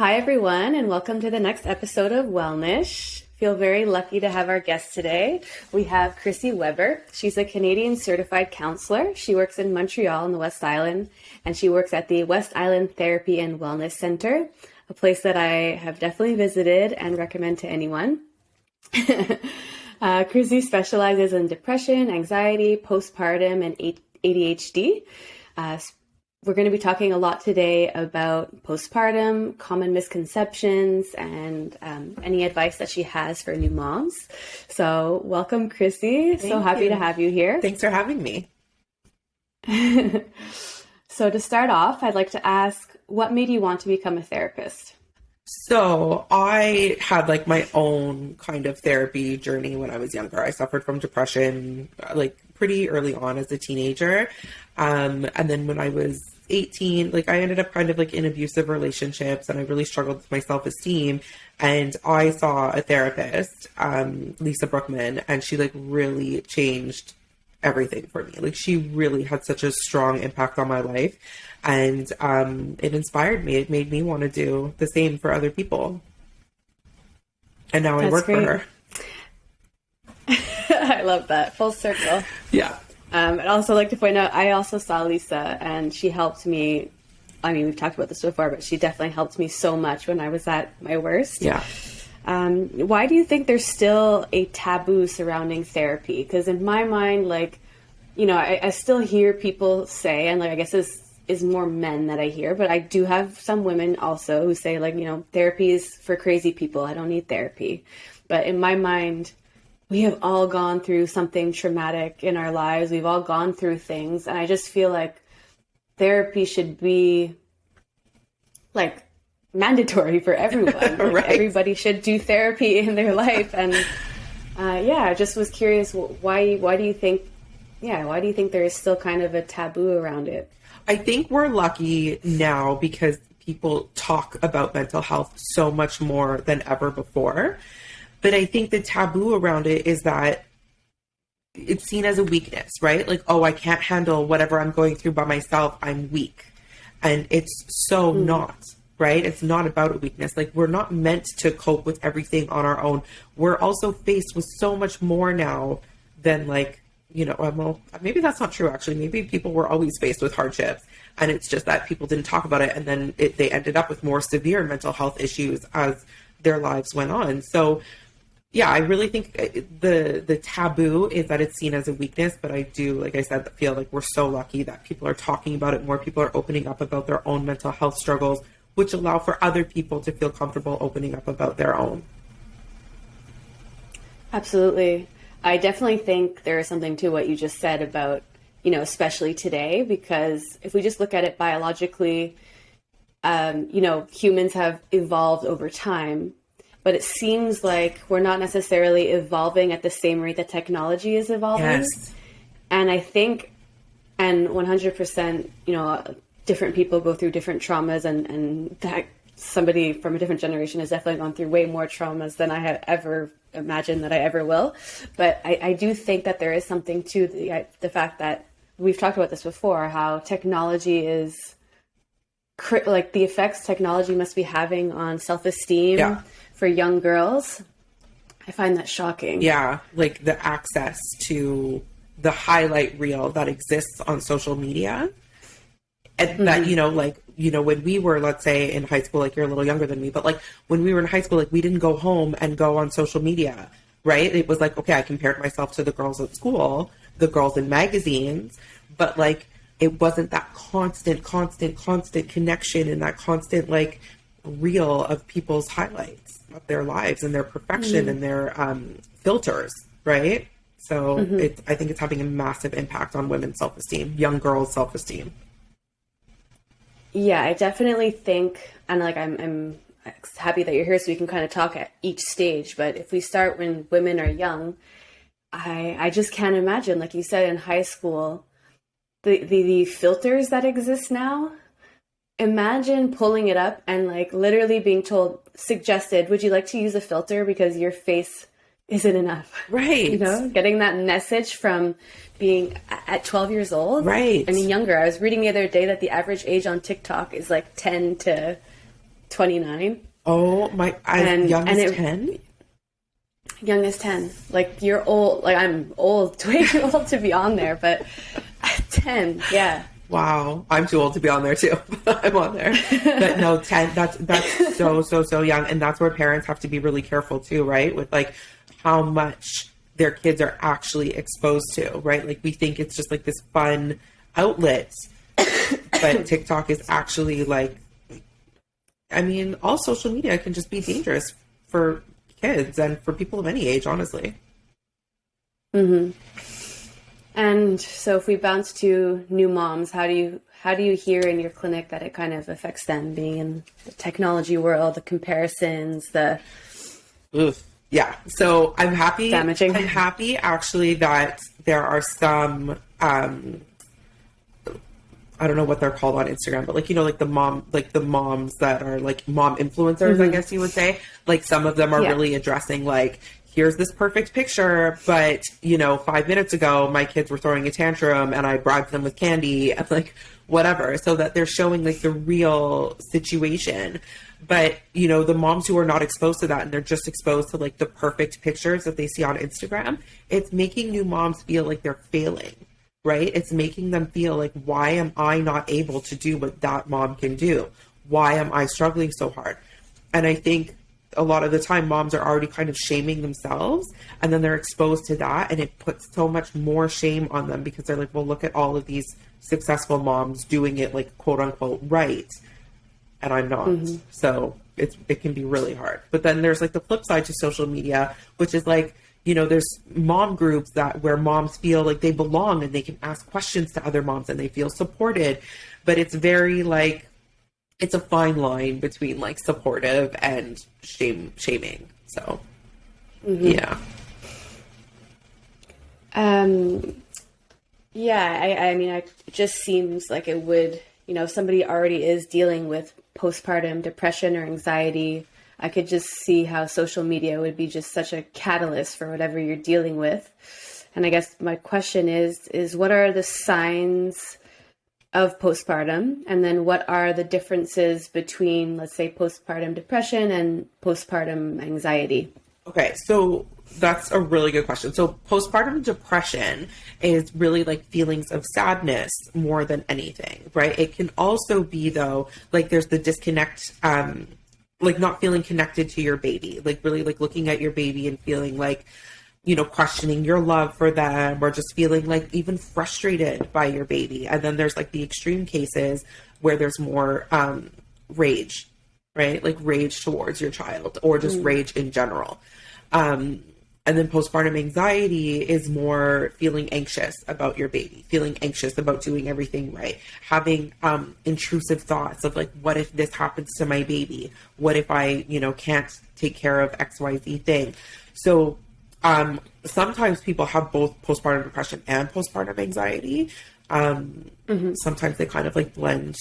Hi, everyone, and welcome to the next episode of Welln'ish. Feel very lucky to have our guest today. We have Chrissy Weber. She's a Canadian Certified Counsellor. She works in Montreal on the West Island, and she works at the West Island Therapy and Wellness Center, a place that I have definitely visited and recommend to anyone. Chrissy specializes in depression, anxiety, postpartum, and ADHD. We're going to be talking a lot today about postpartum, common misconceptions, and any advice that she has for new moms. So welcome, Chrissy. So happy to have you here. Thanks for having me. So to start off, I'd like to ask, what made you want to become a therapist? So I had my own kind of therapy journey when I was younger. I suffered from depression pretty early on as a teenager. And then when I was 18, I ended up kind of in abusive relationships, and I really struggled with my self-esteem. And I saw a therapist, Lisa Brookman, and she really changed everything for me. She really had such a strong impact on my life, and it inspired me. It made me want to do the same for other people. And now I work for her. I love that. Full circle. Yeah. I'd also like to point out, I also saw Lisa, and she helped me. I mean, we've talked about this before, but she definitely helped me so much when I was at my worst. Yeah. Why do you think there's still a taboo surrounding therapy? Because in my mind, I still hear people say, and I guess this is more men that I hear, but I do have some women also who say, therapy is for crazy people. I don't need therapy. But in my mind, we have all gone through something traumatic in our lives. We've all gone through things. And I just feel like therapy should be mandatory for everyone. Right. Everybody should do therapy in their life. And I just was curious, why do you think there is still kind of a taboo around it? I think we're lucky now because people talk about mental health so much more than ever before. But I think the taboo around it is that it's seen as a weakness, right? I can't handle whatever I'm going through by myself. I'm weak. And it's so not, right? It's not about a weakness. We're not meant to cope with everything on our own. We're also faced with so much more now than well, maybe that's not true, actually. Maybe people were always faced with hardships, and it's just that people didn't talk about it, and then they ended up with more severe mental health issues as their lives went on. So yeah, I really think the taboo is that it's seen as a weakness, but I do, like I said, feel we're so lucky that people are talking about it more. People are opening up about their own mental health struggles, which allow for other people to feel comfortable opening up about their own. Absolutely. I definitely think there is something to what you just said about, especially today, because if we just look at it biologically, humans have evolved over time. But it seems like we're not necessarily evolving at the same rate that technology is evolving. Yes. And I think, and 100%, different people go through different traumas, and that somebody from a different generation has definitely gone through way more traumas than I have ever imagined that I ever will. But I do think that there is something to the fact that we've talked about this before, how technology is, the effects technology must be having on self-esteem. Yeah. For young girls, I find that shocking. Yeah, the access to the highlight reel that exists on social media. And that, when we were, let's say, in high school, you're a little younger than me, but when we were in high school, we didn't go home and go on social media, right? It was okay, I compared myself to the girls at school, the girls in magazines, but it wasn't that constant connection and that constant, reel of people's highlights of their lives and their perfection and their filters, right? So I think it's having a massive impact on women's self-esteem, young girls' self-esteem. Yeah, I definitely think, and I'm happy that you're here so we can kind of talk at each stage. But if we start when women are young, I just can't imagine, like you said, in high school, the filters that exist now. Imagine pulling it up and literally being suggested, would you like to use a filter because your face isn't enough? Right. Getting that message from being at 12 years old. Right. I mean, younger. I was reading the other day that the average age on TikTok is 10 to 29. Oh my, as young as 10? Young as 10. Like, you're old. Like, I'm old, way too old to be on there, but at 10, yeah. Wow. I'm too old to be on there too. I'm on there. But no, 10, that's so young. And that's where parents have to be really careful too, right? With like how much their kids are actually exposed to, right? Like, we think it's just like this fun outlet, but TikTok is actually like, I mean, all social media can just be dangerous for kids and for people of any age, honestly. Mm-hmm. And so if we bounce to new moms, how do you hear in your clinic that it kind of affects them being in the technology world, the comparisons, the... Oof. Yeah. So I'm happy. Damaging. I'm happy actually that there are some, I don't know what they're called on Instagram, but like, you know, like the moms that are like mom influencers, I guess you would say. Like, some of them are really addressing like, here's this perfect picture, but you know, 5 minutes ago, my kids were throwing a tantrum and I bribed them with candy and like whatever, so that they're showing like the real situation. But, you know, the moms who are not exposed to that and they're just exposed to like the perfect pictures that they see on Instagram, it's making new moms feel like they're failing. Right? It's making them feel like, why am I not able to do what that mom can do? Why am I struggling so hard? And I think a lot of the time moms are already kind of shaming themselves, and then they're exposed to that, and it puts so much more shame on them because they're like, well, look at all of these successful moms doing it like quote unquote right, and I'm not. So it can be really hard. But then there's like the flip side to social media, which is like, you know, there's mom groups where moms feel like they belong and they can ask questions to other moms and they feel supported. But it's very like, it's a fine line between like supportive and shaming. So, yeah. Yeah, I mean, it just seems like it would, you know, if somebody already is dealing with postpartum depression or anxiety, I could just see how social media would be just such a catalyst for whatever you're dealing with. And I guess my question is what are the signs of postpartum? And then what are the differences between, let's say, postpartum depression and postpartum anxiety? Okay, so that's a really good question. So postpartum depression is really like feelings of sadness more than anything, right? It can also be, though, like there's the disconnect, like not feeling connected to your baby, like really like looking at your baby and feeling like, you know, questioning your love for them, or just feeling like even frustrated by your baby. And then there's like the extreme cases where there's more rage, right? Like rage towards your child, or just rage in general. And then postpartum anxiety is more feeling anxious about your baby, feeling anxious about doing everything right, having intrusive thoughts of like, what if this happens to my baby? What if I, you know, can't take care of XYZ thing? So sometimes people have both postpartum depression and postpartum anxiety. Sometimes they kind of like blend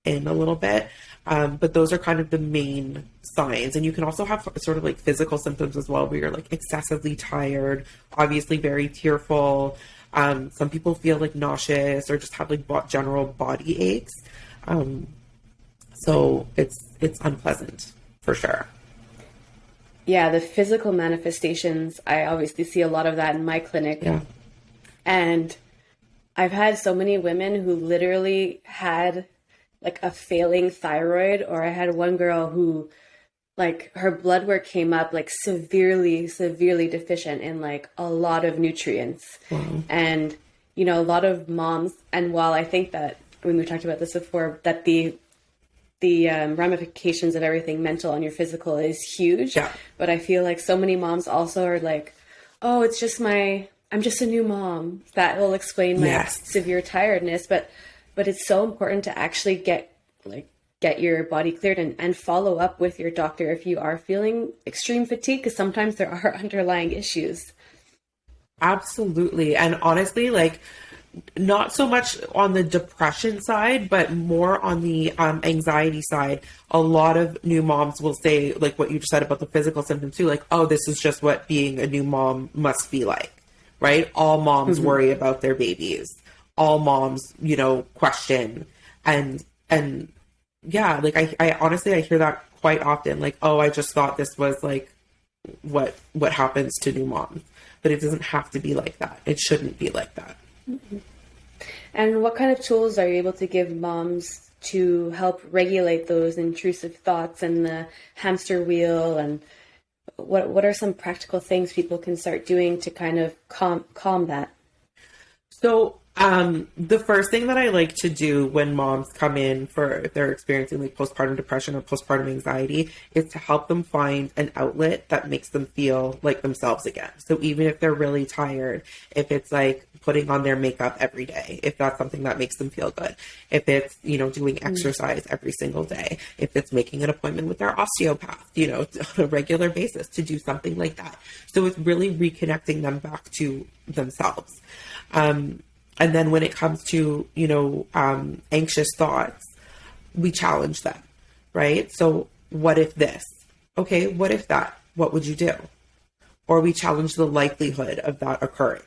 in a little bit. But those are kind of the main signs. And you can also have sort of like physical symptoms as well, where you're like excessively tired, obviously very tearful. Some people feel like nauseous or just have like general body aches. So it's unpleasant for sure. Yeah, the physical manifestations, I obviously see a lot of that in my clinic. Yeah. And I've had so many women who literally had like a failing thyroid, or I had one girl who like her blood work came up like severely deficient in like a lot of nutrients. And, you know, a lot of moms, and while I think that when we talked about this before, that the ramifications of everything mental on your physical is huge. Yeah. But I feel like so many moms also are like, oh, it's just I'm just a new mom. That will explain my severe tiredness. But it's so important to actually get your body cleared and follow up with your doctor if you are feeling extreme fatigue, because sometimes there are underlying issues. Absolutely. And honestly, like, not so much on the depression side, but more on the anxiety side. A lot of new moms will say, like what you just said about the physical symptoms too, like, oh, this is just what being a new mom must be like, right? All moms worry about their babies. All moms, you know, question and yeah, like I honestly, I hear that quite often. Like, oh, I just thought this was like what happens to new moms, but it doesn't have to be like that. It shouldn't be like that. Mm-hmm. And what kind of tools are you able to give moms to help regulate those intrusive thoughts and the hamster wheel? And what are some practical things people can start doing to kind of calm that? So the first thing that I like to do when moms come in for, if they're experiencing like postpartum depression or postpartum anxiety, is to help them find an outlet that makes them feel like themselves again. So even if they're really tired, if it's like putting on their makeup every day, if that's something that makes them feel good, if it's, you know, doing exercise every single day, if it's making an appointment with their osteopath, you know, on a regular basis, to do something like that. So it's really reconnecting them back to themselves. And then when it comes to, you know, anxious thoughts, we challenge them, right? So what if this? Okay, what if that? What would you do? Or we challenge the likelihood of that occurring.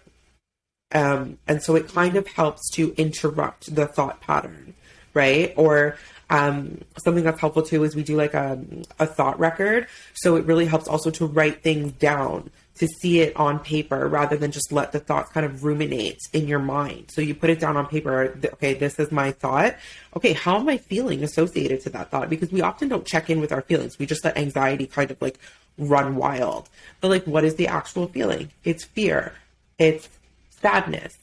And so it kind of helps to interrupt the thought pattern, right? Or something that's helpful too is we do like a thought record. So it really helps also to write things down, to see it on paper rather than just let the thoughts kind of ruminate in your mind. So you put it down on paper. Okay, this is my thought. Okay, how am I feeling associated to that thought? Because we often don't check in with our feelings. We just let anxiety kind of like run wild. But like, what is the actual feeling? It's fear. It's sadness.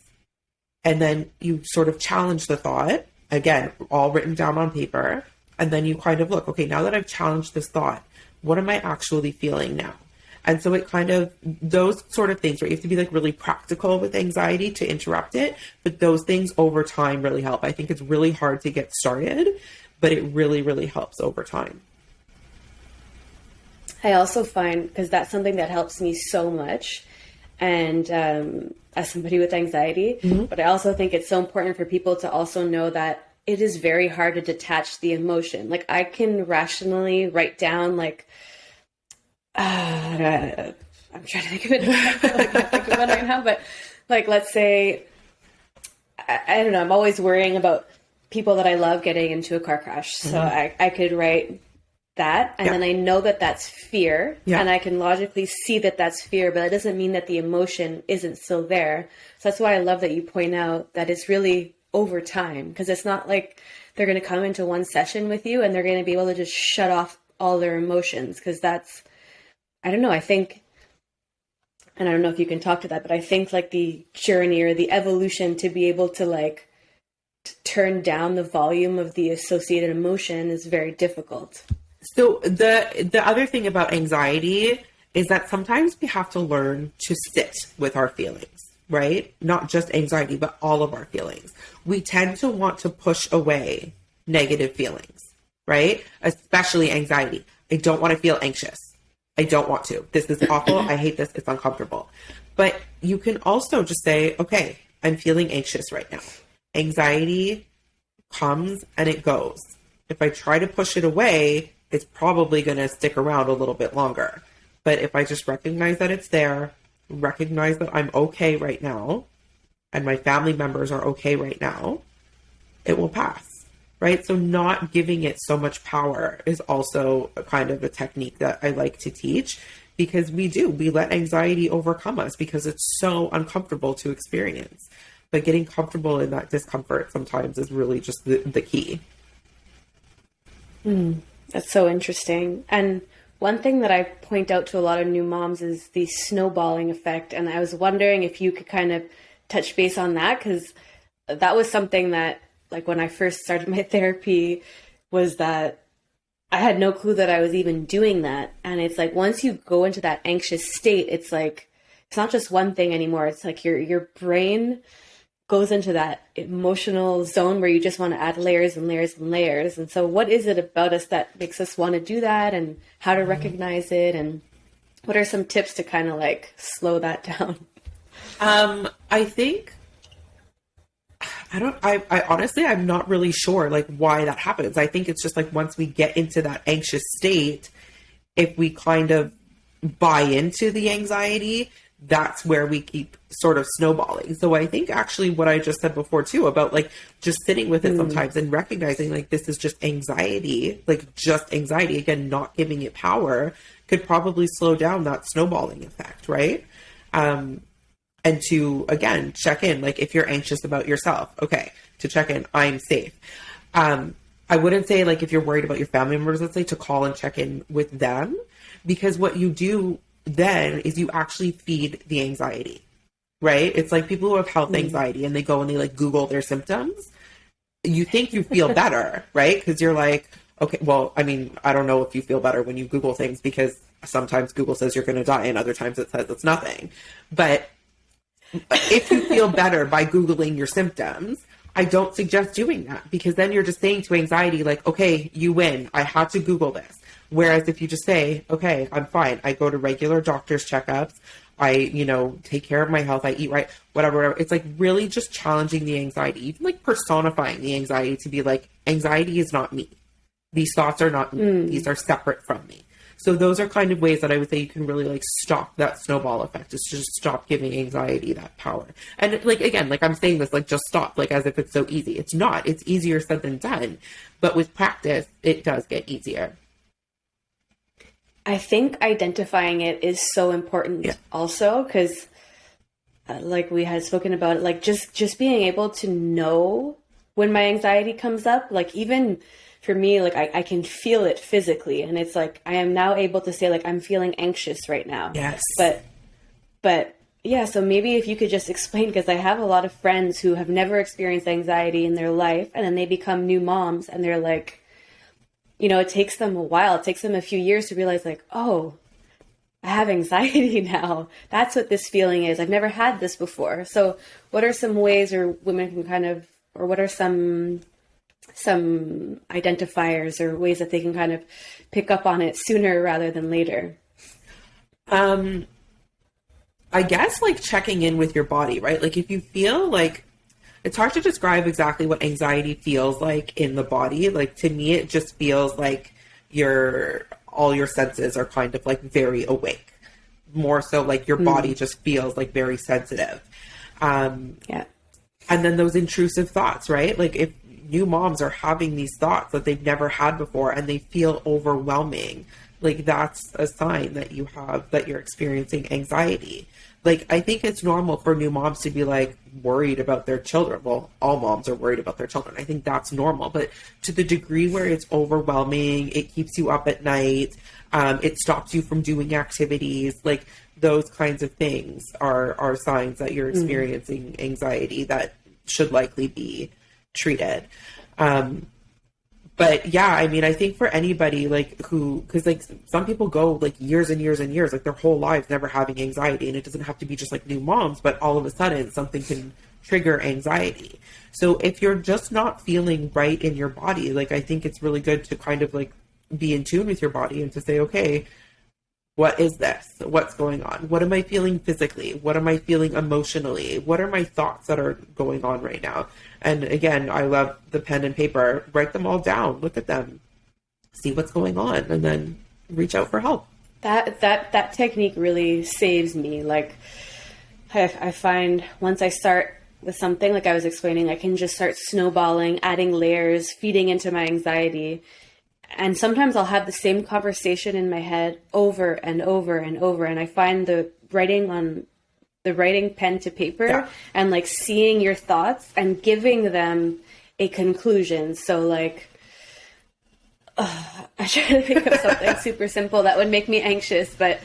And then you sort of challenge the thought, again, all written down on paper. And then you kind of look, okay, now that I've challenged this thought, what am I actually feeling now? And so it kind of, those sort of things where you have to be like really practical with anxiety to interrupt it. But those things over time really help. I think it's really hard to get started, but it really, really helps over time. I also find, because that's something that helps me so much, and as somebody with anxiety, but I also think it's so important for people to also know that it is very hard to detach the emotion. Like I can rationally write down like, I'm trying to think of it. I can't think of it right now, but like, let's say, I don't know, I'm always worrying about people that I love getting into a car crash. So I could write that, and then I know that that's fear, and I can logically see that that's fear, but it doesn't mean that the emotion isn't still there. So that's why I love that you point out that it's really over time, because it's not like they're going to come into one session with you and they're going to be able to just shut off all their emotions, because that's, I don't know, I think, and I don't know if you can talk to that, but I think like the journey or the evolution to be able to like turn down the volume of the associated emotion is very difficult. So the other thing about anxiety is that sometimes we have to learn to sit with our feelings, right? Not just anxiety, but all of our feelings. We tend to want to push away negative feelings, right? Especially anxiety. I don't want to feel anxious. I don't want to. This is awful. I hate this. It's uncomfortable. But you can also just say, okay, I'm feeling anxious right now. Anxiety comes and it goes. If I try to push it away, it's probably going to stick around a little bit longer. But if I just recognize that it's there, recognize that I'm okay right now, and my family members are okay right now, it will pass. Right? So not giving it so much power is also a kind of a technique that I like to teach, because we let anxiety overcome us because it's so uncomfortable to experience. But getting comfortable in that discomfort sometimes is really just the key. That's so interesting. And one thing that I point out to a lot of new moms is the snowballing effect. And I was wondering if you could kind of touch base on that, because that was something that, like when I first started my therapy, was that I had no clue that I was even doing that. And it's like, once you go into that anxious state, it's like, it's not just one thing anymore. It's like your brain goes into that emotional zone where you just want to add layers and layers and layers. And so what is it about us that makes us want to do that, and how to recognize it? And what are some tips to kind of like slow that down? I think, I honestly, I'm not really sure like why that happens. I think it's just like once we get into that anxious state, if we kind of buy into the anxiety, that's where we keep sort of snowballing. So I think actually what I just said before too, about like just sitting with it sometimes and recognizing like this is just anxiety, like just anxiety, again, not giving it power, could probably slow down that snowballing effect, right? And to, again, check in, like if you're anxious about yourself, okay, to check in, I'm safe. I wouldn't say like if you're worried about your family members, let's say, to call and check in with them, because what you do then is you actually feed the anxiety, right? It's like people who have health anxiety and they go and they like Google their symptoms. You think you feel better, right? Because you're like, okay, well, I mean, I don't know if you feel better when you Google things, because sometimes Google says you're going to die and other times it says it's nothing. But if you feel better by Googling your symptoms, I don't suggest doing that, because then you're just saying to anxiety, like, okay, you win. I had to Google this. Whereas if you just say, okay, I'm fine. I go to regular doctor's checkups. I, take care of my health. I eat right, whatever. It's like really just challenging the anxiety, even like personifying the anxiety to be like, anxiety is not me. These thoughts are not me. These are separate from me. So those are kind of ways that I would say you can really like stop that snowball effect. Is just stop giving anxiety that power. And like, again, like I'm saying this, like just stop, like as if it's so easy. It's not. It's easier said than done. But with practice, it does get easier. I think identifying it is so important also, because like we had spoken about it, like just being able to know when my anxiety comes up, like even for me, like I can feel it physically, and it's like I am now able to say like I'm feeling anxious right now. Yes. But yeah, so maybe if you could just explain, because I have a lot of friends who have never experienced anxiety in their life, and then they become new moms and they're like, it takes them a while. It takes them a few years to realize like, oh, I have anxiety now. That's what this feeling is. I've never had this before. So what are some ways or women can kind of, or what are some identifiers or ways that they can kind of pick up on it sooner rather than later? I guess like checking in with your body, right? Like if you feel like, it's hard to describe exactly what anxiety feels like in the body. Like to me, it just feels like all your senses are kind of like very awake. More so like your body just feels like very sensitive. And then those intrusive thoughts, right? Like if new moms are having these thoughts that they've never had before and they feel overwhelming, like that's a sign that you're experiencing anxiety. Like, I think it's normal for new moms to be like worried about their children. Well, all moms are worried about their children. I think that's normal, but to the degree where it's overwhelming, it keeps you up at night. It stops you from doing activities. Like those kinds of things are signs that you're experiencing anxiety that should likely be treated. But yeah, I mean, I think for anybody like because like some people go like years and years and years, like their whole lives never having anxiety, and it doesn't have to be just like new moms, but all of a sudden something can trigger anxiety. So if you're just not feeling right in your body, like I think it's really good to kind of like be in tune with your body and to say, okay, what is this? What's going on? What am I feeling physically? What am I feeling emotionally? What are my thoughts that are going on right now? And again, I love the pen and paper. Write them all down. Look at them. See what's going on, and then reach out for help. That technique really saves me. Like I find once I start with something, like I was explaining, I can just start snowballing, adding layers, feeding into my anxiety. And sometimes I'll have the same conversation in my head over and over and over. And I find the writing pen to paper and like seeing your thoughts and giving them a conclusion. So like, I try to think of something super simple that would make me anxious, but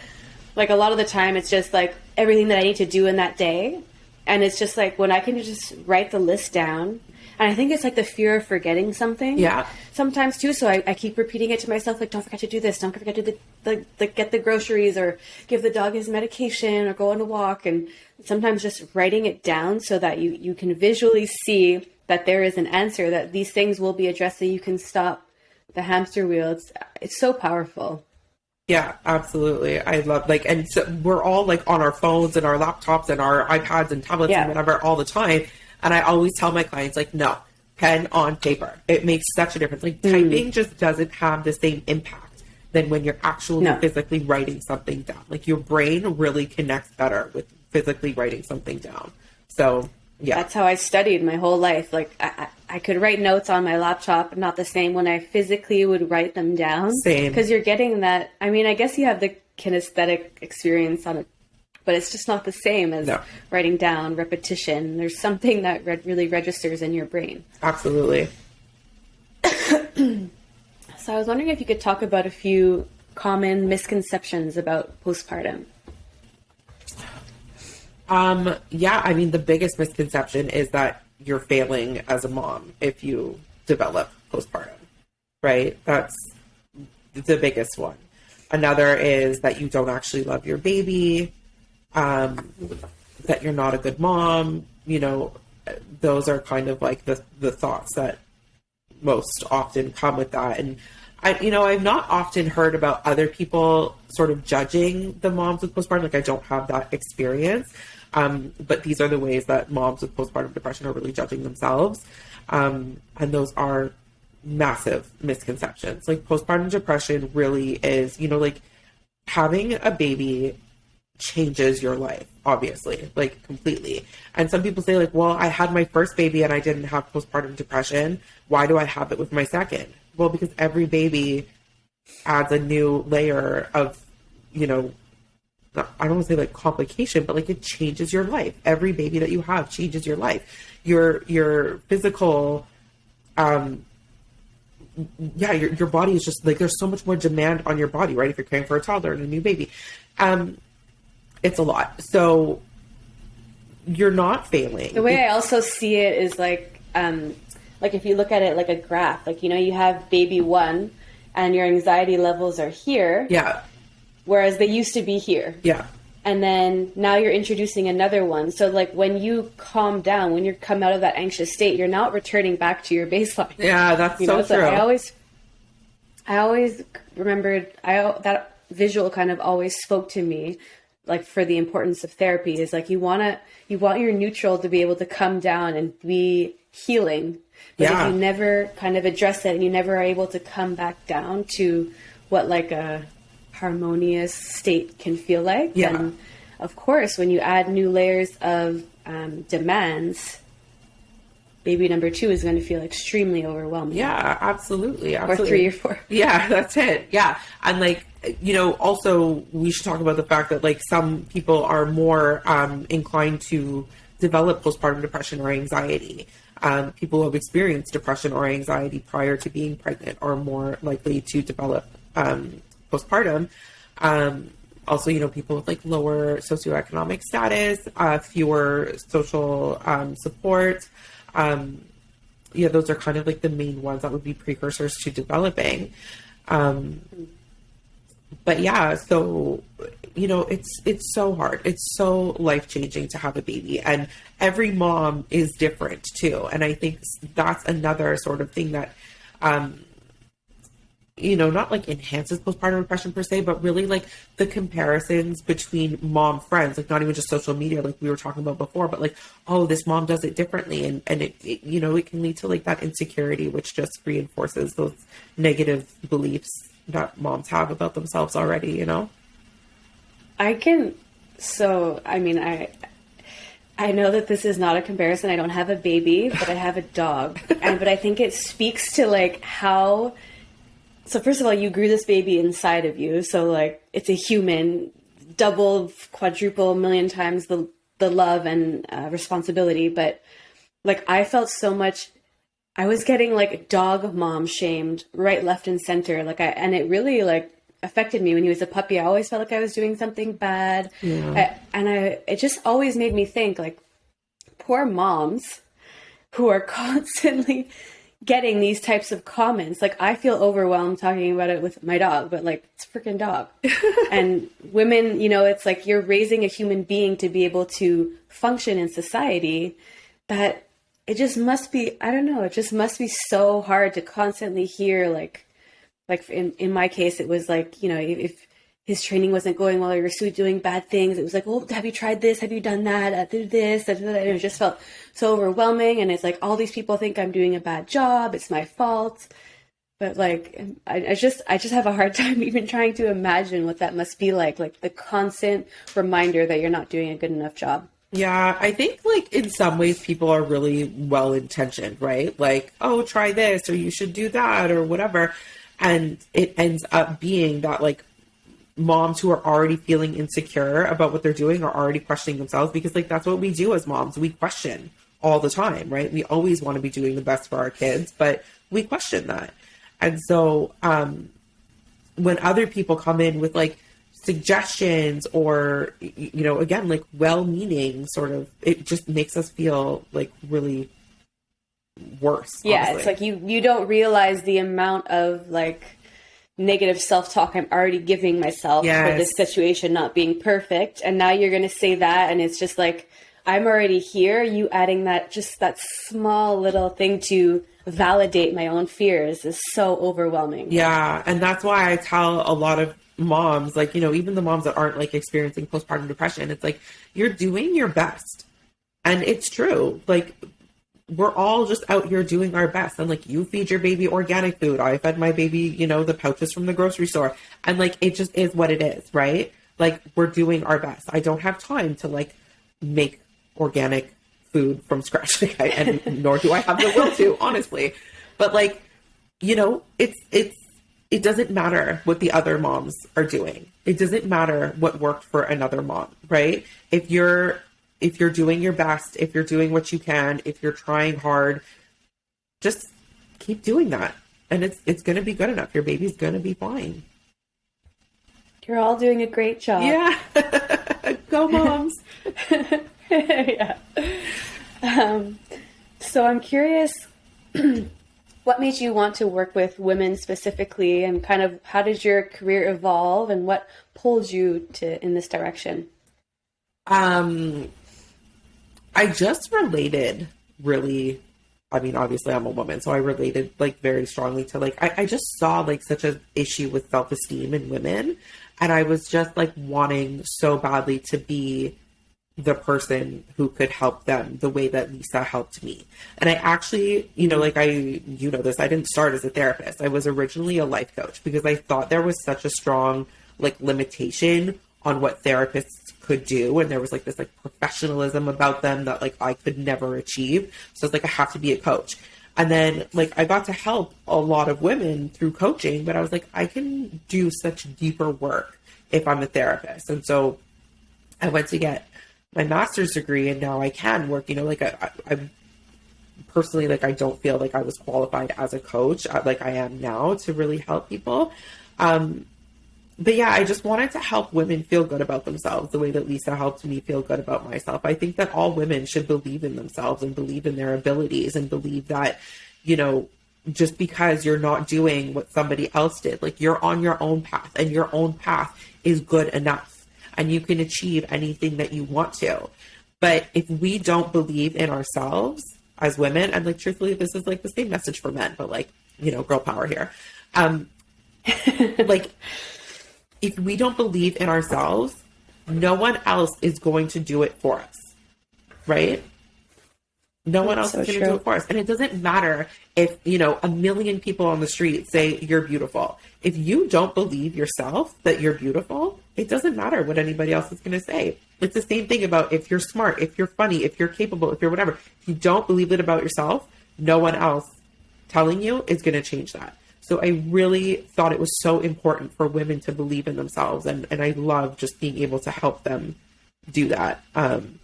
like a lot of the time it's just like everything that I need to do in that day. And it's just like when I can just write the list down. And I think it's like the fear of forgetting something. Yeah. Sometimes too. So I keep repeating it to myself, like, don't forget to do this. Don't forget to do the get the groceries or give the dog his medication or go on a walk. And sometimes just writing it down so that you can visually see that there is an answer, that these things will be addressed, so you can stop the hamster wheel. It's so powerful. Yeah, absolutely. I love and so we're all like on our phones and our laptops and our iPads and tablets and whatever all the time. And I always tell my clients, like, no, pen on paper. It makes such a difference. Like typing just doesn't have the same impact than when you're actually physically writing something down. Like your brain really connects better with physically writing something down. So yeah. That's how I studied my whole life. Like I could write notes on my laptop, not the same when I physically would write them down. Same. Because you're getting that, I mean, I guess you have the kinesthetic experience on it, but it's just not the same as writing down, repetition. There's something that really registers in your brain. Absolutely. So I was wondering if you could talk about a few common misconceptions about postpartum. Yeah, I mean, the biggest misconception is that you're failing as a mom if you develop postpartum, right? That's the biggest one. Another is that you don't actually love your baby, that you're not a good mom. You know, those are kind of like the thoughts that most often come with that. And I've not often heard about other people sort of judging the moms with postpartum. Like I don't have that experience. But these are the ways that moms with postpartum depression are really judging themselves. And those are massive misconceptions. Like postpartum depression really is, like having a baby changes your life, obviously, like completely. And some people say like, well, I had my first baby and I didn't have postpartum depression. Why do I have it with my second? Well, because every baby adds a new layer of, I don't want to say like complication, but like it changes your life. Every baby that you have changes your life. Your physical, your body is just like, there's so much more demand on your body, right? If you're caring for a toddler and a new baby, it's a lot. So you're not failing. The way I also see it is like if you look at it like a graph, like, you have baby one and your anxiety levels are here. Yeah. Whereas they used to be here. Yeah. And then now you're introducing another one. So like when you calm down, when you come out of that anxious state, you're not returning back to your baseline. Yeah, that's so true. I always remembered, that visual kind of always spoke to me, like for the importance of therapy is like, you want your neutral to be able to come down and be healing. But if you never kind of address it and you never are able to come back down to what like a harmonious state can feel like, then of course, when you add new layers of demands, baby number 2 is going to feel extremely overwhelming. Yeah, absolutely. Or 3 or 4. Yeah, that's it. Yeah. And like, also we should talk about the fact that like some people are more inclined to develop postpartum depression or anxiety. People who have experienced depression or anxiety prior to being pregnant are more likely to develop postpartum. Also, people with like lower socioeconomic status, fewer social support. Those are kind of like the main ones that would be precursors to developing. But yeah, so, it's so hard. It's so life-changing to have a baby, and every mom is different too. And I think that's another sort of thing that, not like enhances postpartum depression per se, but really like the comparisons between mom friends, like not even just social media, like we were talking about before, but like, oh, this mom does it differently. And it it can lead to like that insecurity, which just reinforces those negative beliefs that moms have about themselves already, I know that this is not a comparison. I don't have a baby, but I have a dog. But I think it speaks to like how, so first of all, you grew this baby inside of you. So like it's a human, double, quadruple, million times the love and responsibility. But like I felt so much, I was getting like dog mom shamed right, left, and center. And it really like affected me when he was a puppy. I always felt like I was doing something bad. Yeah. It just always made me think like poor moms who are constantly getting these types of comments. Like I feel overwhelmed talking about it with my dog, but like it's a freaking dog. And women, it's like you're raising a human being to be able to function in society, that it just must be, I don't know, it just must be so hard to constantly hear like in my case, it was like, if his training wasn't going well, or you were doing bad things, it was like, well, have you tried this? Have you done that? Do this, and it just felt so overwhelming. And it's like, all these people think I'm doing a bad job. It's my fault. But like, I just have a hard time even trying to imagine what that must be like the constant reminder that you're not doing a good enough job. Yeah, I think like in some ways people are really well intentioned, right? Like, oh, try this or you should do that or whatever. And it ends up being that like moms who are already feeling insecure about what they're doing are already questioning themselves, because like that's what we do as moms. We question all the time, right? We always want to be doing the best for our kids, but we question that. And so when other people come in with like suggestions or, you know, again, like well-meaning sort of, it just makes us feel like really worse. Yeah, honestly. it's like you don't realize the amount of like negative self-talk I'm already giving myself for this situation not being perfect. And now you're going to say that. And it's just like, I'm already here. You adding that, just that small little thing to validate my own fears is so overwhelming. Yeah. And that's why I tell a lot of moms, like, you know, even the moms that aren't like experiencing postpartum depression, it's like, you're doing your best. And it's true. Like, we're all just out here doing our best. And like, you feed your baby organic food. I fed my baby, you know, the pouches from the grocery store. And like, it just is what it is, right? Like, we're doing our best. I don't have time to like make organic food from scratch. And nor do I have the will to, honestly. But like, you know, it doesn't matter what the other moms are doing. It doesn't matter what worked for another mom, right? If you're doing your best, if you're doing what you can, if you're trying hard, just keep doing that. And it's going to be good enough. Your baby's going to be fine. You're all doing a great job. Yeah. Go moms. Yeah. So I'm curious, what made you want to work with women specifically, and kind of how did your career evolve, and what pulled you in this direction? I just related really, I mean, obviously I'm a woman, so I related like very strongly to like, I just saw like such an issue with self-esteem in women. And I was just like wanting so badly to be the person who could help them the way that Lisa helped me. And I actually, you know, like you know this, I didn't start as a therapist. I was originally a life coach because I thought there was such a strong like limitation on what therapists could do. And there was like this like professionalism about them that like I could never achieve. So it's like, I have to be a coach. And then like I got to help a lot of women through coaching, but I was like, I can do such deeper work if I'm a therapist. And so I went to get my master's degree, and now I can work, you know, like I personally, like, I don't feel like I was qualified as a coach like I am now to really help people. But yeah, I just wanted to help women feel good about themselves the way that Lisa helped me feel good about myself. I think that all women should believe in themselves and believe in their abilities and believe that, you know, just because you're not doing what somebody else did, like you're on your own path, and your own path is good enough, and you can achieve anything that you want to. But if we don't believe in ourselves as women, and like truthfully, this is like the same message for men, but like, you know, girl power here. Like, if we don't believe in ourselves, no one else is going to do it for us, right? No one else is going to do it for us. And it doesn't matter if, you know, 1 million people on the street say you're beautiful. If you don't believe yourself that you're beautiful, it doesn't matter what anybody else is going to say. It's the same thing about if you're smart, if you're funny, if you're capable, if you're whatever. If you don't believe it about yourself, no one else telling you is going to change that. So I really thought it was so important for women to believe in themselves. And I love just being able to help them do that. And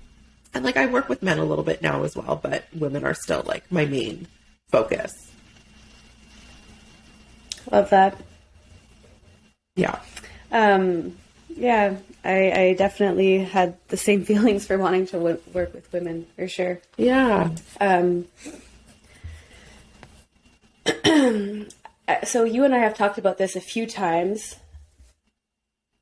like, I work with men a little bit now as well, but women are still like my main focus. Love that. Yeah. Yeah, I definitely had the same feelings for wanting to work with women, for sure. Yeah. So you and I have talked about this a few times,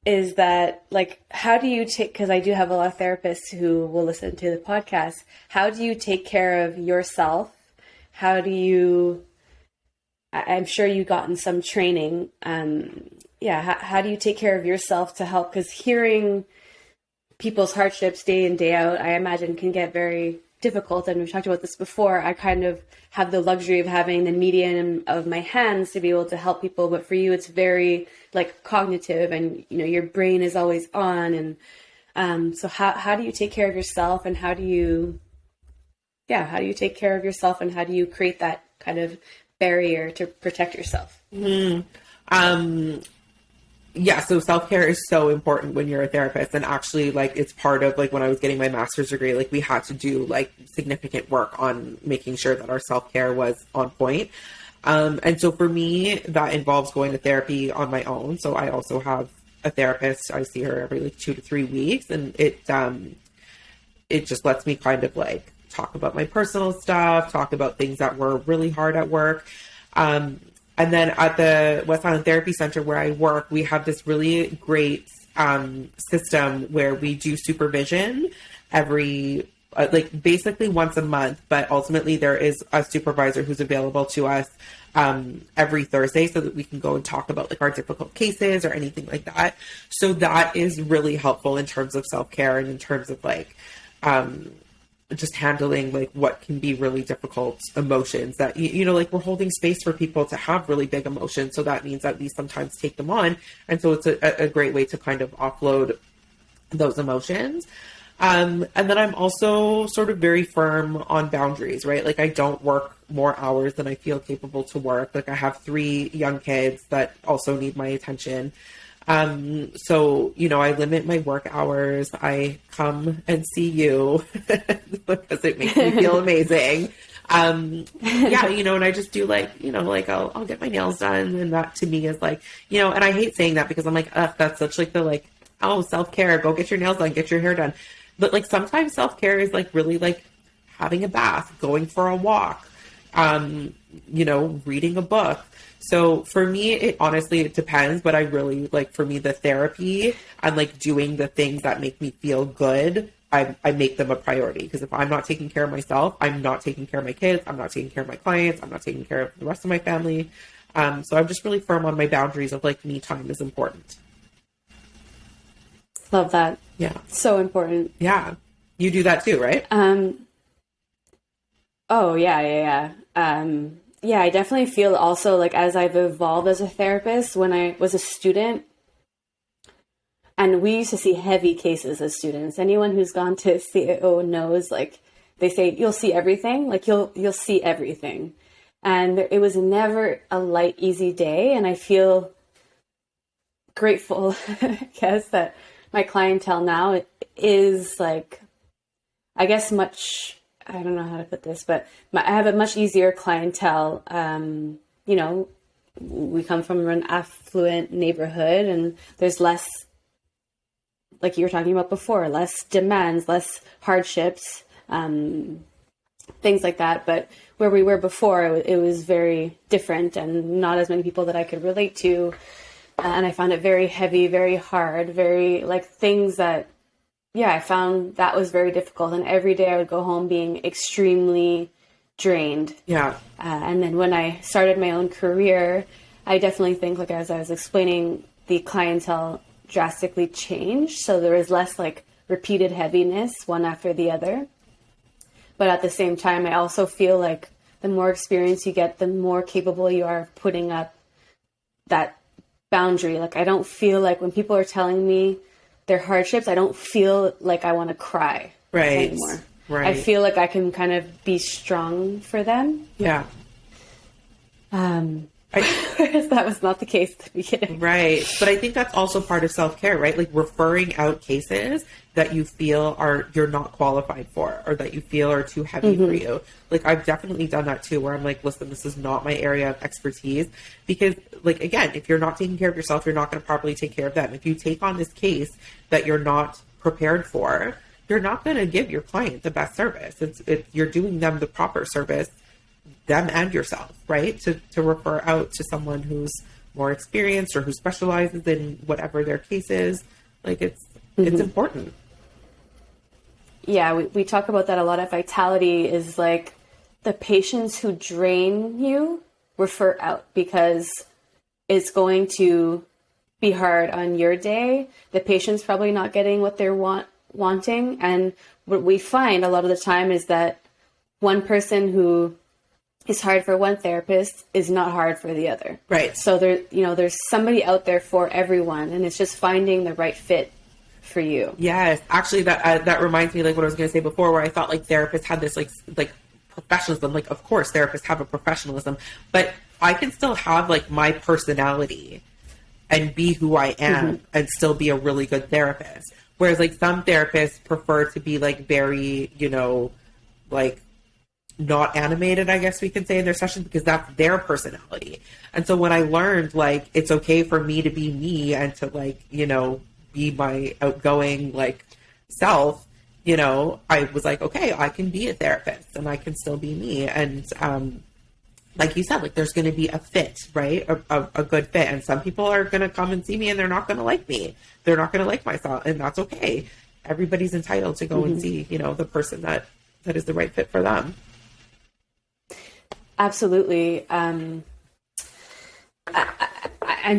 is that, like, how do you take, because I do have a lot of therapists who will listen to the podcast, how do you take care of yourself? How do you, I'm sure you've gotten some training, how do you take care of yourself to help? Because hearing people's hardships day in, day out, I imagine can get very difficult, and we've talked about this before, I kind of have the luxury of having the medium of my hands to be able to help people. But for you, it's very like cognitive, and your brain is always on. And so how do you take care of yourself, and how do you take care of yourself, and how do you create that kind of barrier to protect yourself? Yeah, so self-care is so important when you're a therapist, and actually, like, it's part of, like, when I was getting my master's degree, like, we had to do, like, significant work on making sure that our self-care was on point. And so for me, that involves going to therapy on my own. So I also have a therapist. I see her every, like, 2 to 3 weeks, and it just lets me kind of, like, talk about my personal stuff, talk about things that were really hard at work. And then at the West Island Therapy Center where I work, we have this really great system where we do supervision every, basically once a month, but ultimately there is a supervisor who's available to us every Thursday so that we can go and talk about like our difficult cases or anything like that. So that is really helpful in terms of self-care and in terms of like, just handling like what can be really difficult emotions that, like we're holding space for people to have really big emotions. So that means that we sometimes take them on. And so it's a great way to kind of offload those emotions. And then I'm also sort of very firm on boundaries, right? Like I don't work more hours than I feel capable to work. Like I have 3 young kids that also need my attention. So, I limit my work hours. I come and see you because it makes me feel amazing. And I just do like, I'll get my nails done. And that to me is like, and I hate saying that because I'm like, ugh, that's such like the like, oh, self-care, go get your nails done, get your hair done. But like sometimes self-care is like really like having a bath, going for a walk, reading a book. So for me, it depends, but I really like, for me, the therapy and like doing the things that make me feel good, I make them a priority. Because if I'm not taking care of myself, I'm not taking care of my kids, I'm not taking care of my clients, I'm not taking care of the rest of my family. So I'm just really firm on my boundaries of like me time is important. Love that. Yeah. So important. Yeah. You do that too, right? Oh yeah. Yeah, I definitely feel also like as I've evolved as a therapist, when I was a student, and we used to see heavy cases as students. Anyone who's gone to CAO knows, like they say, you'll see everything, like you'll see everything. And it was never a light, easy day. And I feel grateful, I guess, that my clientele now is like, I guess much, I don't know how to put this, but I have a much easier clientele. We come from an affluent neighborhood, and there's less, like you were talking about before, less demands, less hardships, things like that. But where we were before, it was very different and not as many people that I could relate to. And I found it very heavy, very hard, very like things that, I found that was very difficult. And every day I would go home being extremely drained. Yeah. And then when I started my own career, I definitely think, like as I was explaining, the clientele drastically changed. So there was less like repeated heaviness one after the other. But at the same time, I also feel like the more experience you get, the more capable you are of putting up that boundary. Like I don't feel like when people are telling me their hardships, I don't feel like I want to cry anymore. Right. I feel like I can kind of be strong for them. Yeah. Whereas that was not the case at the beginning. Right. But I think that's also part of self-care, right? Like referring out cases that you feel you're not qualified for, or that you feel are too heavy for you. Like I've definitely done that too, where I'm like, listen, this is not my area of expertise. Because like, again, if you're not taking care of yourself, you're not going to properly take care of them. If you take on this case that you're not prepared for, you're not going to give your client the best service. You're doing them the proper service, them and yourself, right? To refer out to someone who's more experienced or who specializes in whatever their case is. Like it's important. Yeah, we talk about that a lot at Vitality, is like the patients who drain you, refer out, because it's going to be hard on your day. The patient's probably not getting what they're wanting, and what we find a lot of the time is that one person who is hard for one therapist is not hard for the other. Right. So there's somebody out there for everyone, and it's just finding the right fit for you. Yes. Actually, that reminds me, like, what I was going to say before, where I thought like therapists had this like professionalism. Like, of course, therapists have a professionalism, but I can still have like my personality and be who I am and still be a really good therapist. Whereas like some therapists prefer to be like very, like not animated, I guess we can say, in their sessions, because that's their personality. And so when I learned like it's okay for me to be me and to like, be my outgoing like self, I was like, okay, I can be a therapist and I can still be me. And like you said, like there's going to be a fit, right? A good fit. And some people are going to come and see me and they're not going to like me. They're not going to like myself, and that's okay. Everybody's entitled to go and see, the person that is the right fit for them. Absolutely. I'm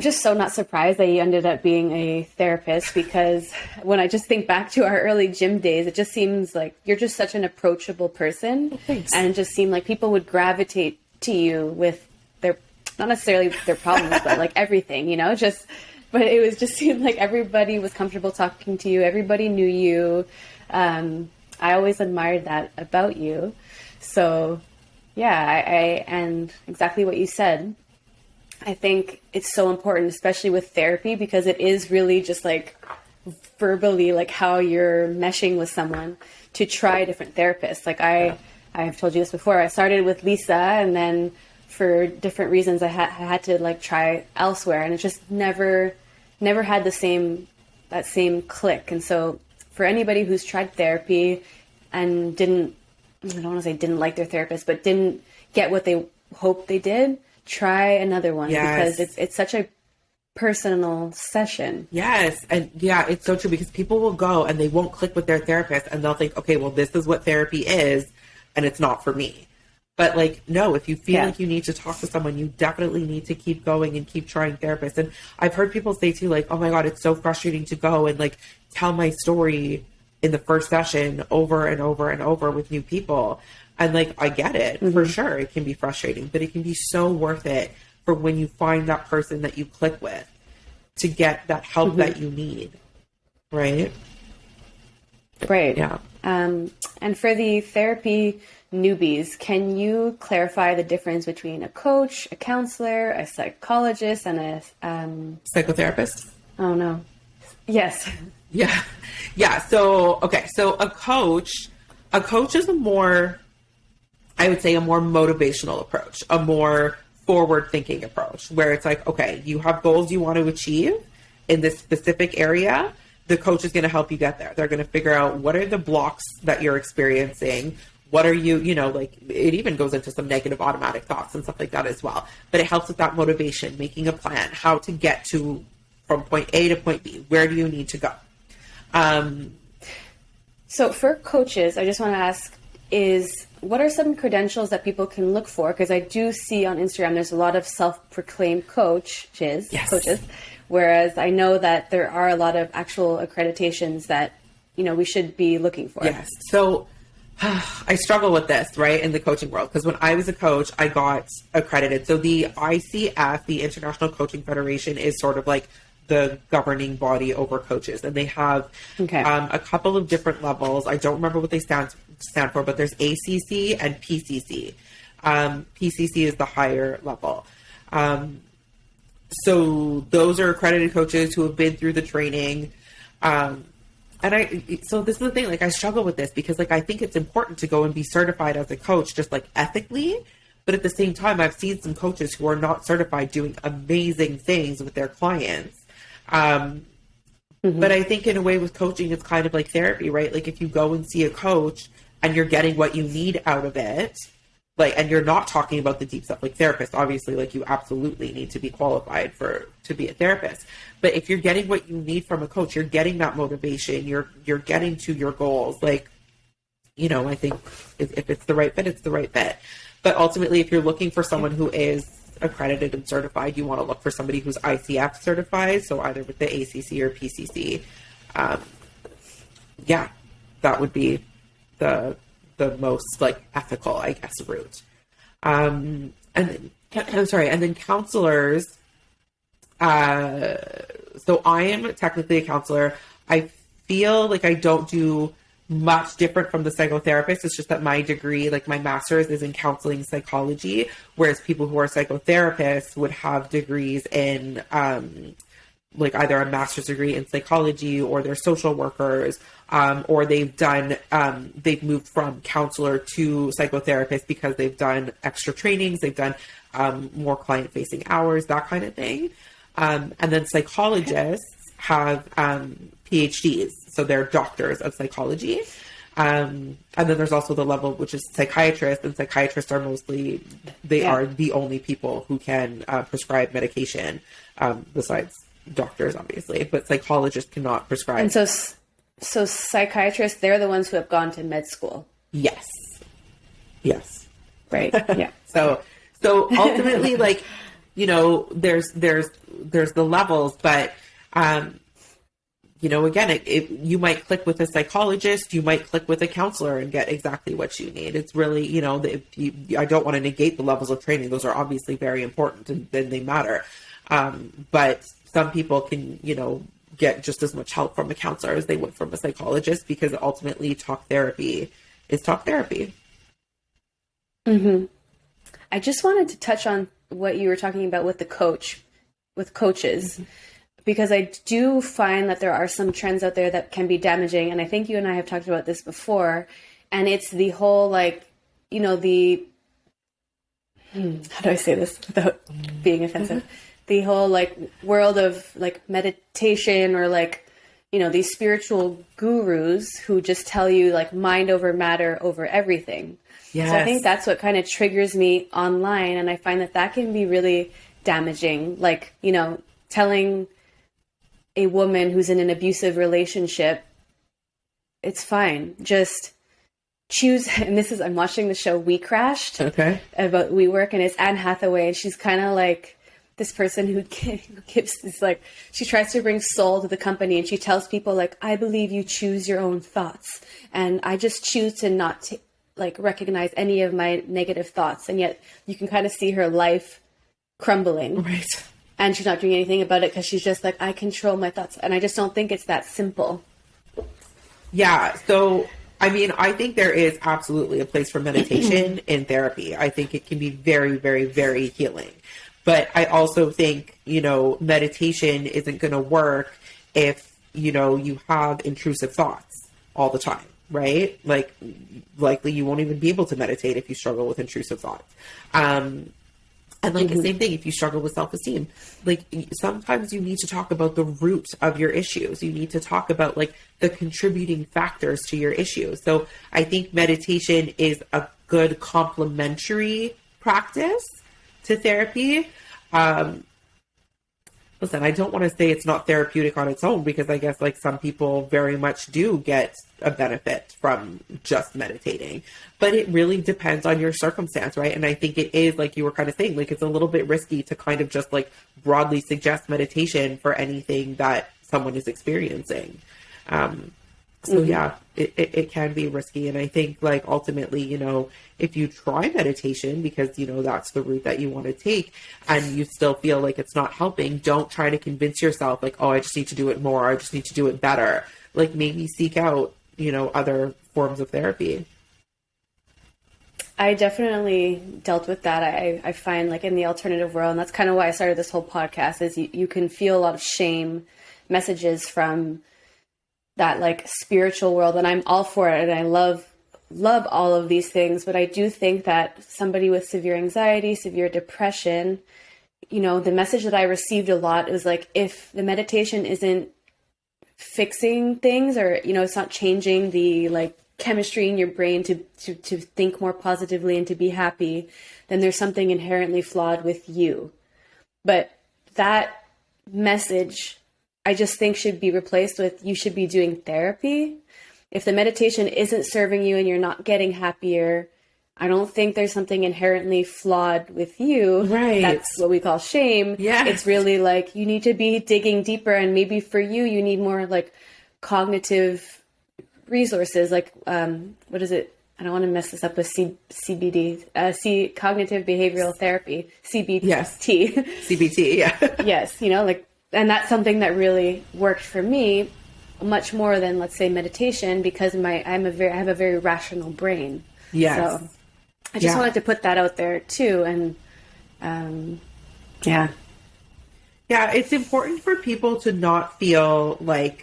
just so not surprised that you ended up being a therapist, because when I just think back to our early gym days, it just seems like you're just such an approachable person. Oh, thanks. And it just seemed like people would gravitate to you with their, not necessarily their problems, but like everything, but it was just seemed like everybody was comfortable talking to you. Everybody knew you. I always admired that about you. So yeah, and exactly what you said. I think it's so important, especially with therapy, because it is really just like verbally, like how you're meshing with someone, to try different therapists. Like I've told you this before, I started with Lisa, and then for different reasons I had to like try elsewhere, and it just never had that same click. And so for anybody who's tried therapy and I don't want to say didn't like their therapist, but didn't get what they hoped they did, try another one. Yes. Because it's such a personal session. Yes. And yeah, it's so true, because people will go and they won't click with their therapist and they'll think, okay, well, this is what therapy is and it's not for me. But like, no, if you feel like you need to talk to someone, you definitely need to keep going and keep trying therapists. And I've heard people say too, like, oh my God, it's so frustrating to go and like tell my story in the first session over and over and over with new people. And like, I get it, for sure. It can be frustrating, but it can be so worth it for when you find that person that you click with to get that help that you need. Right? Right. Yeah. And for the therapy newbies, can you clarify the difference between a coach, a counselor, a psychologist, and a psychotherapist? Oh no. Yes. Yeah. Yeah. So, okay. So a coach is a more motivational approach, a more forward thinking approach, where it's like, okay, you have goals you want to achieve in this specific area. The coach is going to help you get there. They're going to figure out what are the blocks that you're experiencing. What are you, like it even goes into some negative automatic thoughts and stuff like that as well. But it helps with that motivation, making a plan, how to get from point A to point B. Where do you need to go? So for coaches, I just want to ask, what are some credentials that people can look for? Because I do see on Instagram, there's a lot of self-proclaimed coaches, whereas I know that there are a lot of actual accreditations that, we should be looking for. Yes. So I struggle with this, right, in the coaching world, because when I was a coach, I got accredited. So the ICF, the International Coaching Federation, is sort of like the governing body over coaches, and they have a couple of different levels. I don't remember what they stand for, but there's ACC and PCC. PCC is the higher level. So those are accredited coaches who have been through the training. So this is the thing, like I struggle with this because like I think it's important to go and be certified as a coach, just like ethically. But at the same time, I've seen some coaches who are not certified doing amazing things with their clients. But I think in a way with coaching, it's kind of like therapy, right? Like if you go and see a coach and you're getting what you need out of it, like, and you're not talking about the deep stuff, like therapists, obviously, like you absolutely need to be qualified to be a therapist. But if you're getting what you need from a coach, you're getting that motivation, you're getting to your goals. Like, I think if it's the right fit, it's the right fit. But ultimately, if you're looking for someone who is accredited and certified, you want to look for somebody who's ICF certified. So either with the ACC or PCC. That would be the most like ethical, I guess, route. And then, I'm sorry, and then counselors. So I am technically a counselor. I feel like I don't do much different from the psychotherapist. It's just that my degree, like my master's, is in counseling psychology, whereas people who are psychotherapists would have degrees in like either a master's degree in psychology, or they're social workers, or they've moved from counselor to psychotherapist because they've done extra trainings, they've done more client-facing hours, that kind of thing. And then psychologists have PhDs, so they're doctors of psychology. And then there's also the level which is psychiatrist, and psychiatrists are mostly, are the only people who can prescribe medication, besides doctors, obviously, but psychologists cannot prescribe. And so psychiatrists, they're the ones who have gone to med school. Yes. Right. Yeah. So ultimately, like, you know, there's the levels, but, you know, again, you might click with a psychologist, you might click with a counselor and get exactly what you need. It's really, you know, I don't want to negate the levels of training. Those are obviously very important, and they matter. But some people can, you know, get just as much help from a counselor as they would from a psychologist, because ultimately talk therapy is talk therapy. Mm-hmm. I just wanted to touch on what you were talking about with coaches, mm-hmm. because I do find that there are some trends out there that can be damaging. And I think you and I have talked about this before, and it's the whole, like, you know, how do I say this without being offensive? The whole like world of like meditation, or like, you know, these spiritual gurus who just tell you like mind over matter over everything. Yes. So I think that's what kind of triggers me online. And I find that can be really damaging. Like, you know, telling a woman who's in an abusive relationship, it's fine, just choose. And I'm watching the show We Crashed, okay, about WeWork, and it's Anne Hathaway, and she's kind of like this person who gives this, like, she tries to bring soul to the company, and she tells people like, I believe you choose your own thoughts, and I just choose to not like recognize any of my negative thoughts. And yet you can kind of see her life crumbling, right? And she's not doing anything about it because she's just like, I control my thoughts. And I just don't think it's that simple. Yeah. So, I mean, I think there is absolutely a place for meditation in therapy. I think it can be very, very, very healing. But I also think, you know, meditation isn't going to work if, you know, you have intrusive thoughts all the time, right? Like, likely you won't even be able to meditate if you struggle with intrusive thoughts. And like the same thing, if you struggle with self-esteem, like sometimes you need to talk about the root of your issues. You need to talk about like the contributing factors to your issues. So I think meditation is a good complementary practice to therapy. Listen, I don't want to say it's not therapeutic on its own, because I guess like some people very much do get a benefit from just meditating, but it really depends on your circumstance, right? And I think it is, like you were kind of saying, like it's a little bit risky to kind of just like broadly suggest meditation for anything that someone is experiencing. So yeah, it can be risky. And I think like ultimately, you know, if you try meditation because, you know, that's the route that you want to take and you still feel like it's not helping, don't try to convince yourself like, oh, I just need to do it more. I just need to do it better. Like maybe seek out, you know, other forms of therapy. I definitely dealt with that. I find like in the alternative world, and that's kind of why I started this whole podcast, is you can feel a lot of shame messages from that like spiritual world, and I'm all for it, and I love all of these things. But I do think that somebody with severe anxiety, severe depression, you know, the message that I received a lot is like, if the meditation isn't fixing things, or, you know, it's not changing the like chemistry in your brain to think more positively and to be happy, then there's something inherently flawed with you. But that message, I just think, should be replaced with, you should be doing therapy. If the meditation isn't serving you and you're not getting happier, I don't think there's something inherently flawed with you. Right. That's what we call shame. Yeah. It's really like, you need to be digging deeper, and maybe for you, you need more like cognitive resources like, what is it? I don't want to mess this up with CBD, cognitive behavioral therapy, CBT. Yes. CBT, yeah. Yes, and that's something that really worked for me much more than, let's say, meditation, because I have a very rational brain. Yes. So I just wanted to put that out there too. And yeah, it's important for people to not feel like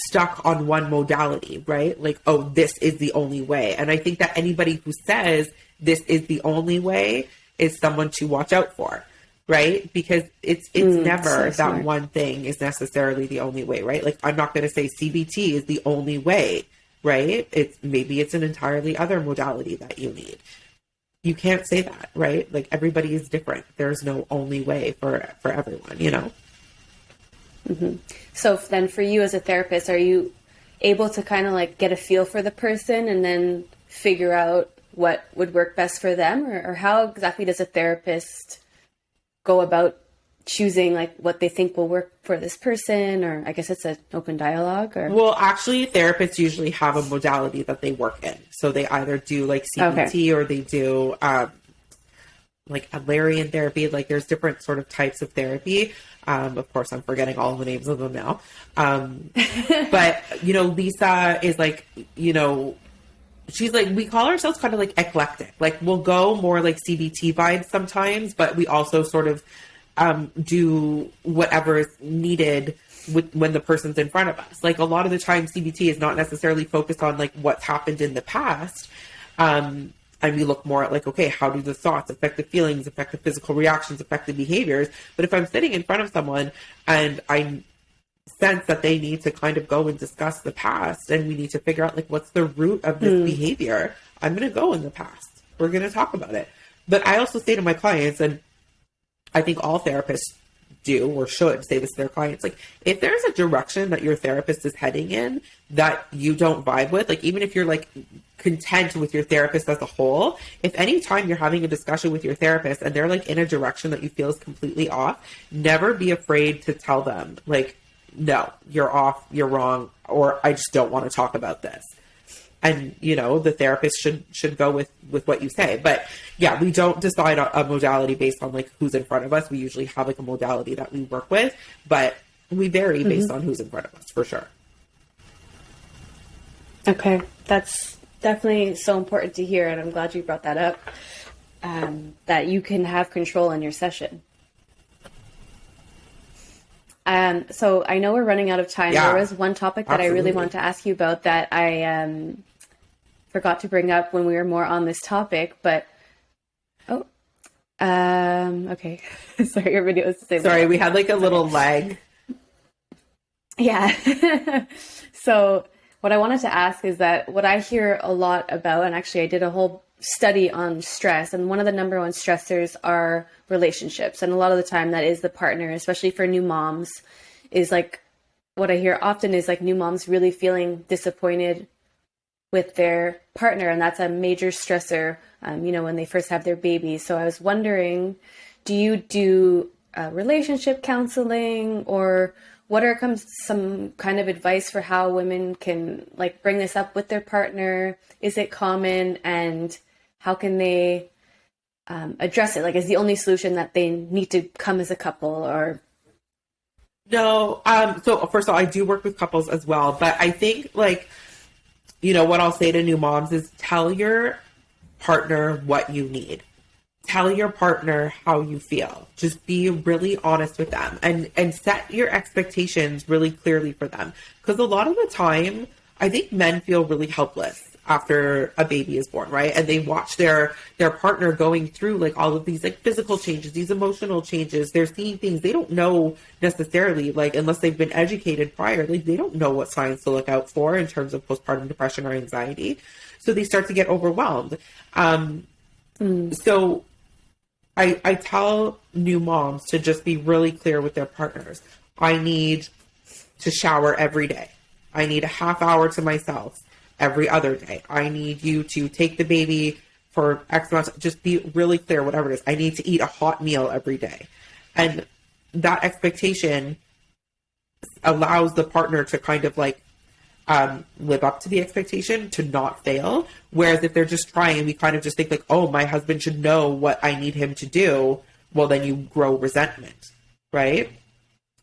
stuck on one modality, right? Like, oh, this is the only way. And I think that anybody who says this is the only way is someone to watch out for, right? Because it's never so that one thing is necessarily the only way, right? Like, I'm not going to say CBT is the only way, right? Maybe it's an entirely other modality that you need. You can't say that, right? Like, everybody is different. There's no only way for everyone, Mm-hmm. So then for you as a therapist, are you able to kind of like get a feel for the person and then figure out what would work best for them? Or how exactly does a therapist go about choosing like what they think will work for this person? Or I guess it's an open dialogue, or? Well, actually therapists usually have a modality that they work in. So they either do like CBT or they do, like Adlerian therapy. Like, there's different sort of types of therapy. Of course, I'm forgetting all the names of them now. But, Lisa is like, she's like, we call ourselves kind of like eclectic. Like, we'll go more like CBT vibes sometimes, but we also sort of do whatever is needed when the person's in front of us. Like, a lot of the time, CBT is not necessarily focused on like what's happened in the past. And we look more at like, okay, how do the thoughts affect the feelings, affect the physical reactions, affect the behaviors? But if I'm sitting in front of someone and I sense that they need to kind of go and discuss the past, and we need to figure out like what's the root of this behavior, I'm going to go in the past. We're going to talk about it. But I also say to my clients, and I think all therapists do or should say this to their clients, like, if there's a direction that your therapist is heading in that you don't vibe with, like, even if you're like content with your therapist as a whole, if any time you're having a discussion with your therapist and they're like in a direction that you feel is completely off, never be afraid to tell them like, no, you're off, you're wrong, or I just don't want to talk about this. And, the therapist should go with what you say. But yeah, we don't decide a modality based on like who's in front of us. We usually have like a modality that we work with, but we vary based on who's in front of us, for sure. Okay. That's definitely so important to hear. And I'm glad you brought that up, that you can have control in your session. So I know we're running out of time. Yeah, there was one topic that I really wanted to ask you about that I forgot to bring up when we were more on this topic, but okay. Sorry, your video was the same. Sorry, we had like a little lag. Yeah. So what I wanted to ask is that what I hear a lot about, and actually I did a whole study on stress, and one of the number one stressors are relationships. And a lot of the time that is the partner, especially for new moms, is like what I hear often is like new moms really feeling disappointed with their partner. And that's a major stressor, when they first have their baby. So I was wondering, do you do relationship counseling, or what are some kind of advice for how women can like bring this up with their partner? Is it common, and how can they address it? Like, is the only solution that they need to come as a couple, or? No. So first of all, I do work with couples as well, but I think like, what I'll say to new moms is tell your partner what you need. Tell your partner how you feel. Just be really honest with them and set your expectations really clearly for them. Because a lot of the time, I think men feel really helpless after a baby is born, right? And they watch their partner going through like all of these like physical changes, these emotional changes. They're seeing things they don't know necessarily, like unless they've been educated prior, like they don't know what signs to look out for in terms of postpartum depression or anxiety. So they start to get overwhelmed. So I tell new moms to just be really clear with their partners. I need to shower every day. I need a half hour to myself every other day. I need you to take the baby for X amount. Just be really clear, whatever it is. I need to eat a hot meal every day. And that expectation allows the partner to kind of like live up to the expectation, to not fail. Whereas if they're just trying, we kind of just think like, oh, my husband should know what I need him to do. Well, then you grow resentment, right?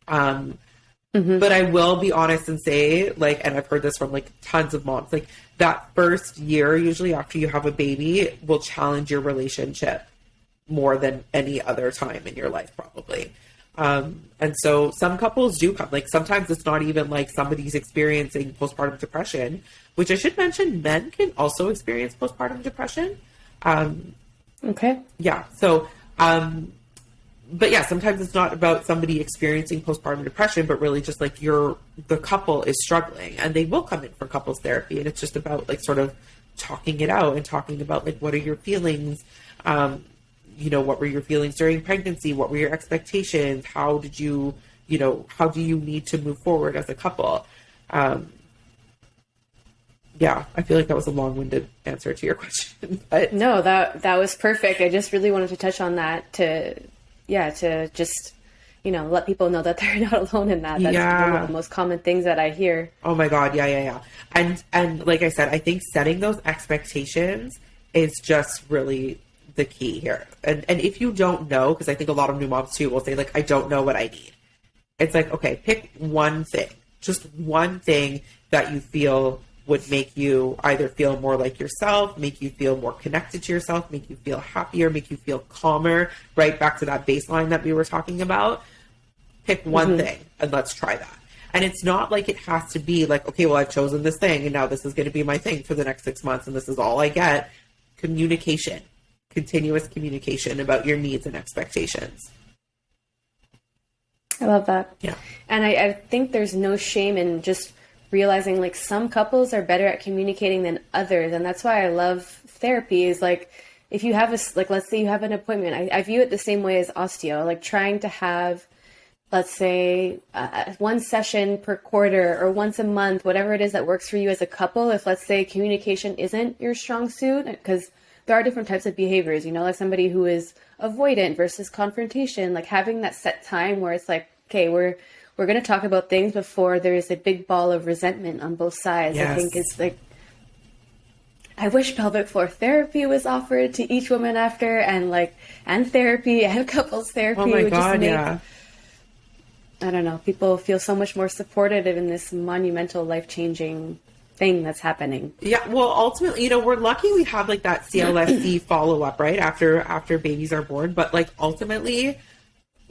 But I will be honest and say, like, and I've heard this from like tons of moms, like that first year, usually after you have a baby, will challenge your relationship more than any other time in your life, probably. And so some couples do come, like sometimes it's not even like somebody's experiencing postpartum depression, which I should mention, men can also experience postpartum depression. Okay. Yeah. So, but yeah, sometimes it's not about somebody experiencing postpartum depression, but really just like the couple is struggling, and they will come in for couples therapy. And it's just about like sort of talking it out and talking about like, what are your feelings? What were your feelings during pregnancy? What were your expectations? How did you, how do you need to move forward as a couple? Yeah, I feel like that was a long-winded answer to your question. But no, that was perfect. I just really wanted to touch on that to just, let people know that they're not alone in that. That's one of the most common things that I hear. Oh my God. Yeah. And like I said, I think setting those expectations is just really the key here. And if you don't know, because I think a lot of new moms too will say like, I don't know what I need. It's like, okay, pick one thing, just one thing that you feel would make you either feel more like yourself, make you feel more connected to yourself, make you feel happier, make you feel calmer, right back to that baseline that we were talking about. Pick one thing and let's try that. And it's not like it has to be like, okay, well, I've chosen this thing and now this is going to be my thing for the next 6 months and this is all I get. Communication, continuous communication about your needs and expectations. I love that. Yeah. And I think there's no shame in just realizing like some couples are better at communicating than others. And that's why I love therapy is like, if you have let's say you have an appointment, I view it the same way as osteo, like trying to have, let's say, one session per quarter or once a month, whatever it is that works for you as a couple. If let's say communication isn't your strong suit, because there are different types of behaviors, like somebody who is avoidant versus confrontation, like having that set time where it's like, okay, we're going to talk about things before there is a big ball of resentment on both sides. Yes. I think it's like, I wish pelvic floor therapy was offered to each woman after, and therapy and couples therapy. Oh my God, yeah. I don't know, people feel so much more supported in this monumental, life-changing thing that's happening. Yeah, well, ultimately, we're lucky we have like that CLSC follow-up, right? After babies are born. But like ultimately,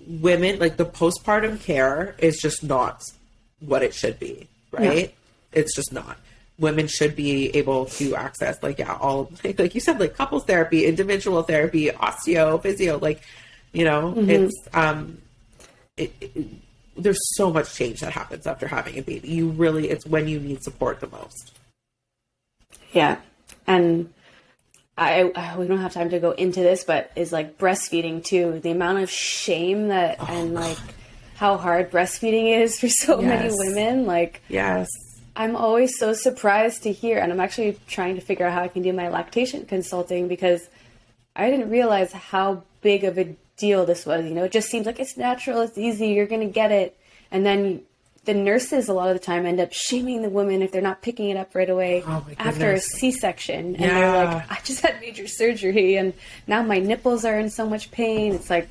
women, like the postpartum care is just not what it should be, right? No. It's just not. Women should be able to access all like you said, like couples therapy, individual therapy, osteo, physio, it's there's so much change that happens after having a baby. It's when you need support the most. Yeah. And we don't have time to go into this, but is like breastfeeding too. The amount of shame how hard breastfeeding is for so many women. Yes. I'm always so surprised to hear, and I'm actually trying to figure out how I can do my lactation consulting because I didn't realize how big of a deal this was. It just seems like it's natural, it's easy, you're going to get it. And then the nurses a lot of the time end up shaming the women if they're not picking it up right away after a C-section. And they're like, I just had major surgery and now my nipples are in so much pain. It's like,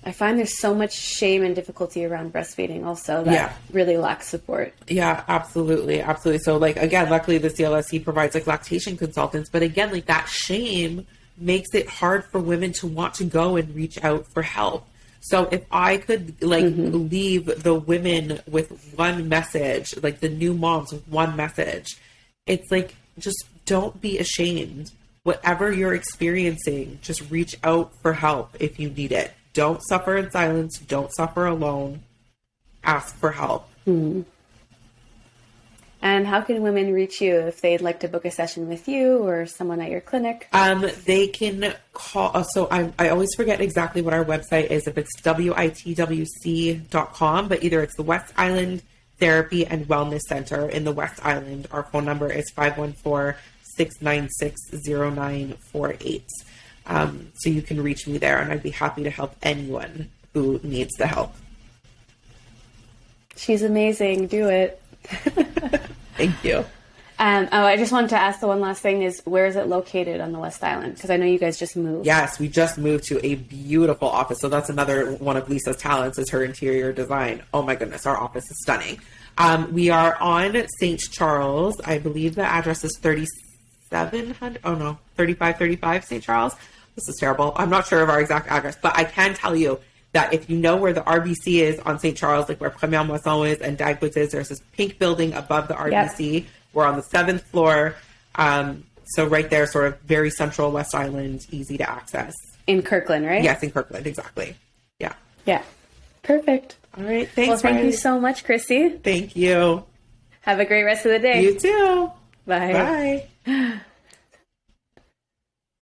I find there's so much shame and difficulty around breastfeeding also that really lacks support. Yeah, absolutely. Absolutely. So again, luckily the CLSC provides lactation consultants, but again, that shame makes it hard for women to want to go and reach out for help. So if I could leave the women with one message, the new moms with one message, it's just don't be ashamed. Whatever you're experiencing, just reach out for help if you need it. Don't suffer in silence. Don't suffer alone. Ask for help. Mm-hmm. And how can women reach you if they'd like to book a session with you or someone at your clinic? They can call. So I always forget exactly what our website is, if it's witwc.com, but either it's the West Island Therapy and Wellness Center in the West Island. Our phone number is 514-696-0948. So you can reach me there and I'd be happy to help anyone who needs the help. She's amazing. Do it. Thank you. I just wanted to ask the one last thing is, where is it located on the West Island? Because I know you guys just moved. Yes, we just moved to a beautiful office. So that's another one of Lisa's talents is her interior design. Oh my goodness, our office is stunning. We are on St. Charles. I believe the address is 3535 St. Charles. This is terrible. I'm not sure of our exact address, but I can tell you that if you know where the RBC is on St. Charles, like where Premier Moisson is and Dagwood is, there's this pink building above the RBC. Yep. We're on the 7th floor. So right there, sort of very central West Island, easy to access. In Kirkland, right? Yes, in Kirkland, exactly. Yeah. Yeah. Perfect. All right. Thanks. Well, thank you so much, Chrissy. Thank you. Have a great rest of the day. You too. Bye. Bye.